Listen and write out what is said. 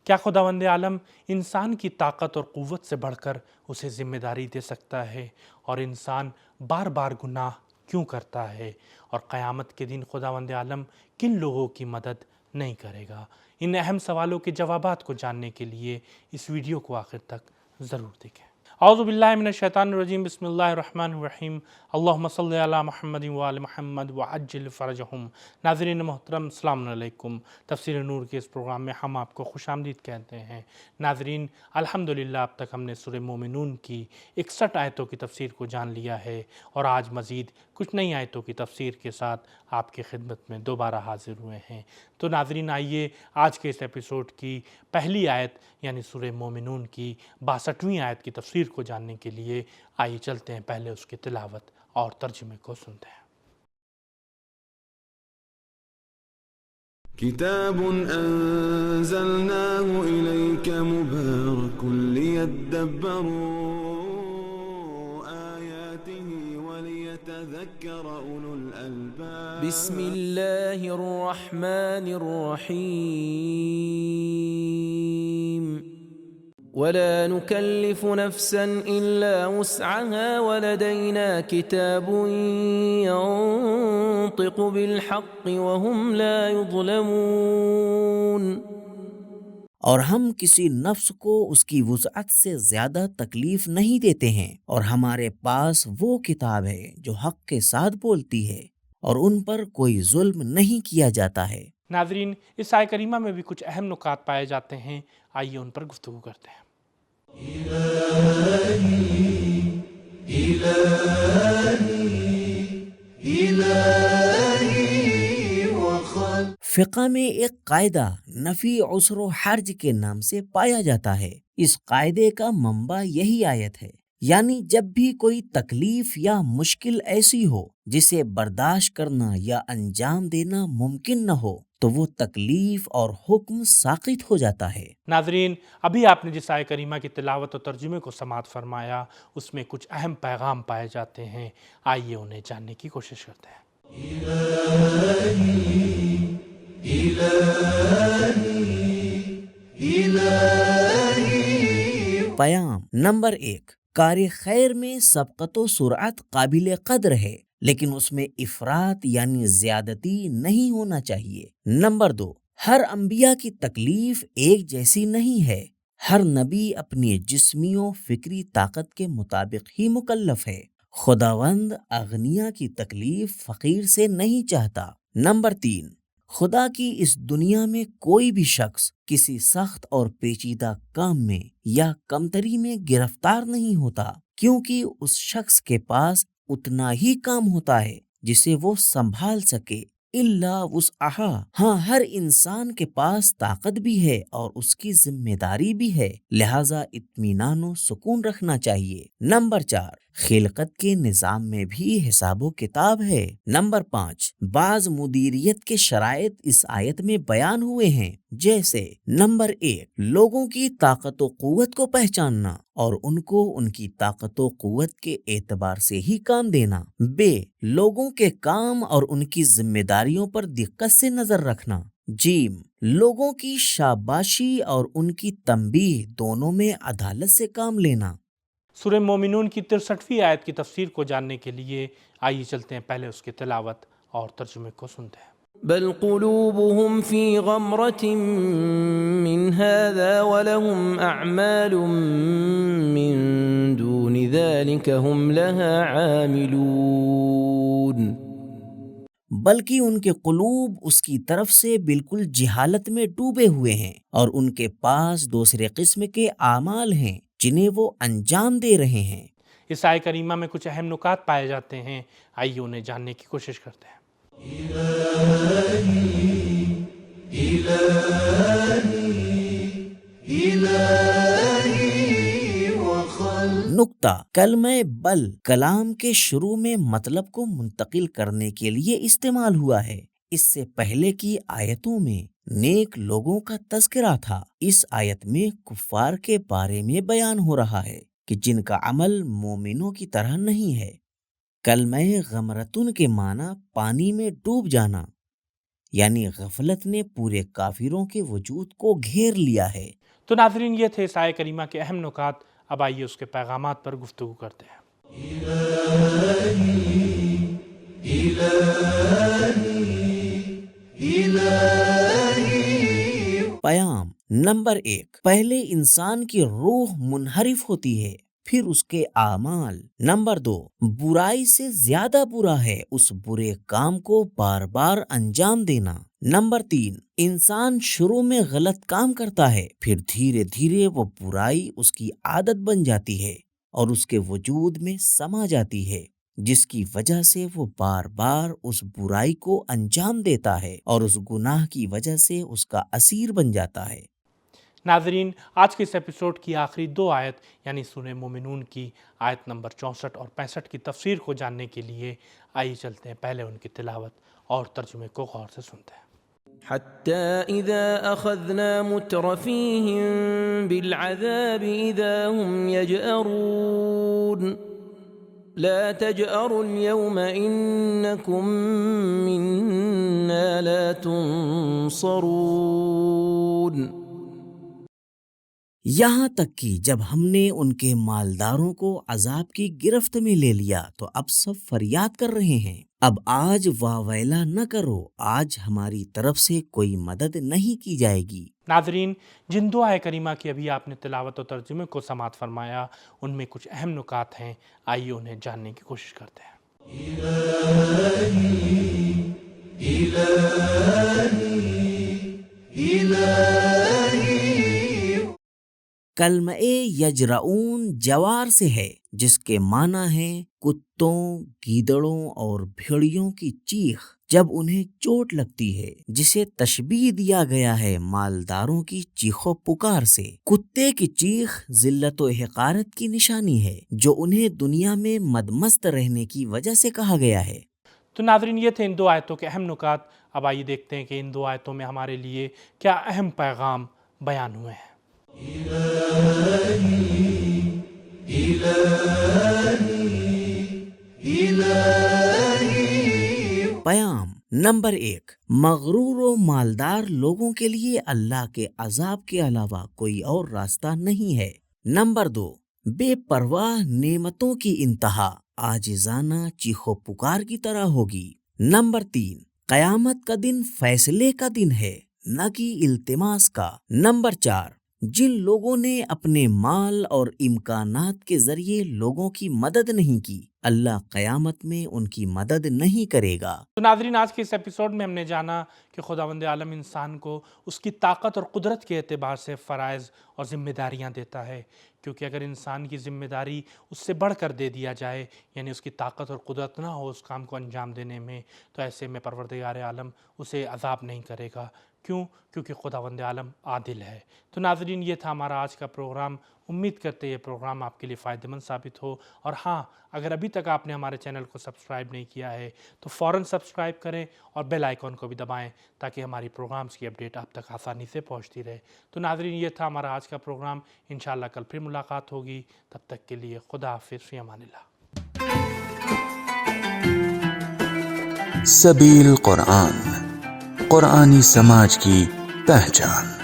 کیا خداوند عالم انسان کی طاقت اور قوت سے بڑھ کر اسے ذمہ داری دے سکتا ہے؟ اور انسان بار بار گناہ کیوں کرتا ہے؟ اور قیامت کے دن خداوند عالم کن لوگوں کی مدد نہیں کرے گا؟ ان اہم سوالوں کے جوابات کو جاننے کے لیے اس ویڈیو کو آخر تک ضرور دیکھیں۔ اعوذ باللہ من الشیطان الرجیم، بسم اللہ الرحمن الرحیم، اللہم صلی علی محمد وآل محمد وعجل فرجہم۔ ناظرین محترم، السلام علیکم۔ تفسیر نور کے اس پروگرام میں ہم آپ کو خوش آمدید کہتے ہیں۔ ناظرین، الحمدللہ اب تک ہم نے سورہ مومنون کی 61 آیتوں کی تفسیر کو جان لیا ہے، اور آج مزید کچھ نئی آیتوں کی تفسیر کے ساتھ آپ کی خدمت میں دوبارہ حاضر ہوئے ہیں۔ تو ناظرین، آئیے آج کے اس ایپیسوڈ کی پہلی آیت یعنی سورہ مومنون کی 62ویں آیت کی تفسیر کو جاننے کے لیے آئیے چلتے ہیں، پہلے اس کی تلاوت اور ترجمے کو سنتے ہیں۔ كتاب أنزلناه إليك مبارك ليدبروا آياته وليتذكر أولو الألباب بسم الله الرحمن الرحيم ولا نكلف نفسا إلا وسعها ولدينا كتاب ينطق بالحق وهم لا يظلمون۔ اور ہم کسی نفس کو اس کی وسعت سے زیادہ تکلیف نہیں دیتے ہیں، اور ہمارے پاس وہ کتاب ہے جو حق کے ساتھ بولتی ہے، اور ان پر کوئی ظلم نہیں کیا جاتا ہے۔ ناظرین، اس آیہ کریمہ میں بھی کچھ اہم نکات پائے جاتے ہیں، آئیے ان پر گفتگو کرتے ہیں۔ فقہ میں ایک قاعدہ نفی عسر و حرج کے نام سے پایا جاتا ہے۔ اس قاعدے کا منبع یہی آیت ہے، یعنی جب بھی کوئی تکلیف یا مشکل ایسی ہو جسے برداشت کرنا یا انجام دینا ممکن نہ ہو تو وہ تکلیف اور حکم ساقط ہو جاتا ہے۔ ناظرین، ابھی آپ نے جس آیہ کریمہ کی تلاوت اور ترجمے کو سماعت فرمایا، اس میں کچھ اہم پیغام پائے جاتے ہیں، آئیے انہیں جاننے کی کوشش کرتے ہیں۔ پیام نمبر 1، کار خیر میں سبقت و سرعت قابل قدر ہے، لیکن اس میں افراط یعنی زیادتی نہیں ہونا چاہیے۔ نمبر 2، ہر انبیاء کی تکلیف ایک جیسی نہیں ہے، ہر نبی اپنی جسمی و فکری طاقت کے مطابق ہی مکلف ہے۔ خداوند اغنیا کی تکلیف فقیر سے نہیں چاہتا۔ نمبر 3، خدا کی اس دنیا میں کوئی بھی شخص کسی سخت اور پیچیدہ کام میں یا کمتری میں گرفتار نہیں ہوتا، کیونکہ اس شخص کے پاس اتنا ہی کام ہوتا ہے جسے وہ سنبھال سکے، الا وسعہا۔ ہاں، ہر انسان کے پاس طاقت بھی ہے اور اس کی ذمہ داری بھی ہے، لہذا اطمینان و سکون رکھنا چاہیے۔ نمبر 4، خلقت کے نظام میں بھی حساب و کتاب ہے۔ نمبر 5، بعض مدیریت کے شرائط اس آیت میں بیان ہوئے ہیں، جیسے نمبر 1، لوگوں کی طاقت و قوت کو پہچاننا اور ان کو ان کی طاقت و قوت کے اعتبار سے ہی کام دینا۔ لوگوں کے کام اور ان کی ذمہ داریوں پر دقت سے نظر رکھنا۔ لوگوں کی شاباشی اور ان کی تنبیہ دونوں میں عدالت سے کام لینا۔ سورہ مومنون کی 63ویں آیت کی تفسیر کو جاننے کے لیے آئیے چلتے ہیں، پہلے اس کی تلاوت اور ترجمے کو سنتے ہیں۔ بل قلوبهم في غمرة من هذا ولهم أعمال من دون ذلك هم لها عاملون۔ بلکہ ان کے قلوب اس کی طرف سے بالکل جہالت میں ڈوبے ہوئے ہیں، اور ان کے پاس دوسرے قسم کے اعمال ہیں جنہیں وہ انجام دے رہے ہیں۔ اس آیہ کریمہ میں کچھ اہم نکات پائے جاتے ہیں، آئیے انہیں جاننے کی کوشش کرتے ہیں۔ نکتہ، کلمہ بل کلام کے شروع میں مطلب کو منتقل کرنے کے لیے استعمال ہوا ہے۔ اس سے پہلے کی آیتوں میں نیک لوگوں کا تذکرہ تھا، اس آیت میں کفار کے بارے میں بیان ہو رہا ہے کہ جن کا عمل مومنوں کی طرح نہیں ہے۔ کلمہ غمرتن کے معنی پانی میں ڈوب جانا، یعنی غفلت نے پورے کافروں کے وجود کو گھیر لیا ہے۔ تو ناظرین یہ تھے اس آیہ کریمہ کے اہم نکات، اب آئیے اس کے پیغامات پر گفتگو کرتے ہیں۔ پیام نمبر 1، پہلے انسان کی روح منحرف ہوتی ہے، پھر اس کے اعمال۔ نمبر 2، برائی سے زیادہ برا ہے اس برے کام کو بار بار انجام دینا۔ نمبر 3، انسان شروع میں غلط کام کرتا ہے، پھر دھیرے دھیرے وہ برائی اس کی عادت بن جاتی ہے اور اس کے وجود میں سما جاتی ہے، جس کی وجہ سے وہ بار بار اس برائی کو انجام دیتا ہے اور اس گناہ کی وجہ سے اس کا اسیر بن جاتا ہے۔ ناظرین، آج کے اس ایپیسوڈ کی آخری 2 آیت یعنی سورہ مومنون کی آیت نمبر 64 اور 65 کی تفسیر کو جاننے کے لیے آئیے چلتے ہیں پہلے ان کی تلاوت اور ترجمے کو غور سے سنتے ہیں۔ حتى إذا أخذنا مترفيهم بالعذاب إذا هم يجأرون لا تجأروا اليوم إنكم منا لا تنصرون۔ یہاں تک کہ جب ہم نے ان کے مالداروں کو عذاب کی گرفت میں لے لیا تو اب سب فریاد کر رہے ہیں، اب آج واویلا نہ کرو، آج ہماری طرف سے کوئی مدد نہیں کی جائے گی۔ ناظرین، جن 2 آیہ کریمہ کی ابھی آپ نے تلاوت و ترجمے کو سماعت فرمایا، ان میں کچھ اہم نکات ہیں، آئیے انہیں جاننے کی کوشش کرتے ہیں۔ کلمہ یجرؤون جوار سے ہے، جس کے معنی ہے کتوں، گیدڑوں اور بھیڑیوں کی چیخ جب انہیں چوٹ لگتی ہے، جسے تشبیہ دیا گیا ہے مالداروں کی چیخ و پکار سے۔ کتے کی چیخ ذلت و حقارت کی نشانی ہے، جو انہیں دنیا میں مدمست رہنے کی وجہ سے کہا گیا ہے۔ تو ناظرین، یہ تھے ان 2 آیتوں کے اہم نکات۔ اب آئیے دیکھتے ہیں کہ ان 2 آیتوں میں ہمارے لیے کیا اہم پیغام بیان ہوئے ہیں۔ پیام نمبر 1، مغرور و مالدار لوگوں کے لیے اللہ کے عذاب کے علاوہ کوئی اور راستہ نہیں ہے۔ نمبر 2، بے پرواہ نعمتوں کی انتہا عاجزانہ چیخ و پکار کی طرح ہوگی۔ نمبر 3، قیامت کا دن فیصلے کا دن ہے، نہ کہ التماس کا۔ نمبر 4، جن لوگوں نے اپنے مال اور امکانات کے ذریعے لوگوں کی مدد نہیں کی، اللہ قیامت میں ان کی مدد نہیں کرے گا۔ تو ناظرین، آج کے اس ایپیسوڈ میں ہم نے جانا کہ خداوند عالم انسان کو اس کی طاقت اور قدرت کے اعتبار سے فرائض اور ذمہ داریاں دیتا ہے، کیونکہ اگر انسان کی ذمہ داری اس سے بڑھ کر دے دیا جائے، یعنی اس کی طاقت اور قدرت نہ ہو اس کام کو انجام دینے میں، تو ایسے میں پروردگار عالم اسے عذاب نہیں کرے گا۔ کیوں؟ کیونکہ خداوند عالم عادل ہے۔ تو ناظرین، یہ تھا ہمارا آج کا پروگرام۔ امید کرتے یہ پروگرام آپ کے لیے فائدہ مند ثابت ہو، اور ہاں، اگر ابھی تک آپ نے ہمارے چینل کو سبسکرائب نہیں کیا ہے تو فوراً سبسکرائب کریں اور بیل آئیکن کو بھی دبائیں تاکہ ہماری پروگرامز کی اپڈیٹ آپ تک آسانی سے پہنچتی رہے۔ تو ناظرین، یہ تھا ہمارا آج کا پروگرام۔ انشاءاللہ کل پھر ملاقات ہوگی، تب تک کے لیے خدا حافظ، فی امان اللہ۔ سبیل قرآن، قرآنی سماج کی پہچان۔